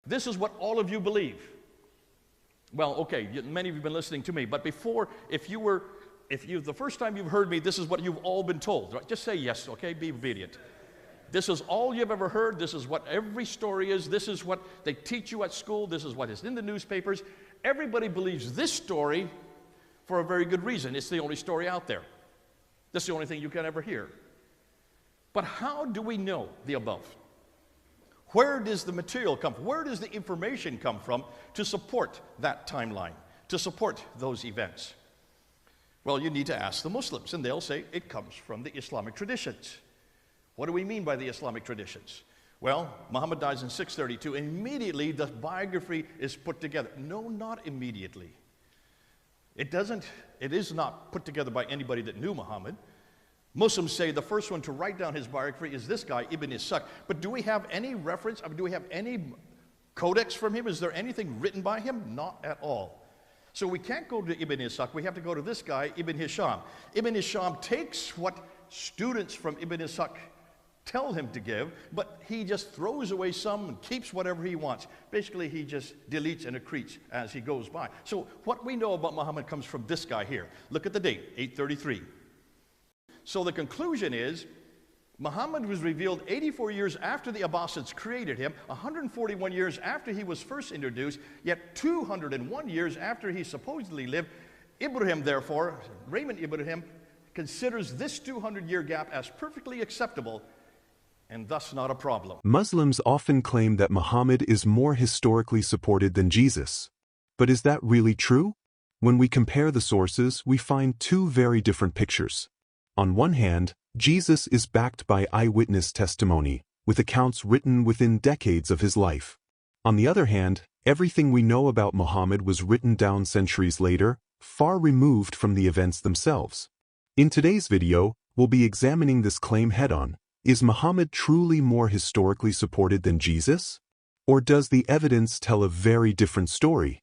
This is what all of you believe. Well, okay, many of you have been listening to me, but before, if the first time you've heard me, this is what you've all been told, right? Just say yes, okay? Be obedient. This is all you've ever heard. This is what every story is. This is what they teach you at school. This is what is in the newspapers. Everybody believes this story for a very good reason. It's the only story out there. That's the only thing you can ever hear. But how do we know the above? Where does the material come from? Where does the information come from to support that timeline, to support those events? Well, you need to ask the Muslims, and they'll say it comes from the Islamic traditions. What do we mean by the Islamic traditions? Well, Muhammad dies in 632, and immediately the biography is put together. No, not immediately. It is not put together by anybody that knew Muhammad. Muslims say the first one to write down his biography is this guy, Ibn Ishaq. But do we have any reference? Do we have any codex from him? Is there anything written by him? Not at all. So we can't go to Ibn Ishaq. We have to go to this guy, Ibn Hisham. Ibn Hisham takes what students from Ibn Ishaq tell him to give, but he just throws away some and keeps whatever he wants. Basically, he just deletes and accretes as he goes by. So what we know about Muhammad comes from this guy here. Look at the date, 833. So the conclusion is, Muhammad was revealed 84 years after the Abbasids created him, 141 years after he was first introduced, yet 201 years after he supposedly lived. Ibrahim, therefore, Raymond Ibrahim, considers this 200-year gap as perfectly acceptable and thus not a problem. Muslims often claim that Muhammad is more historically supported than Jesus. But is that really true? When we compare the sources, we find two very different pictures. On one hand, Jesus is backed by eyewitness testimony, with accounts written within decades of his life. On the other hand, everything we know about Muhammad was written down centuries later, far removed from the events themselves. In today's video, we'll be examining this claim head-on. Is Muhammad truly more historically supported than Jesus? Or does the evidence tell a very different story?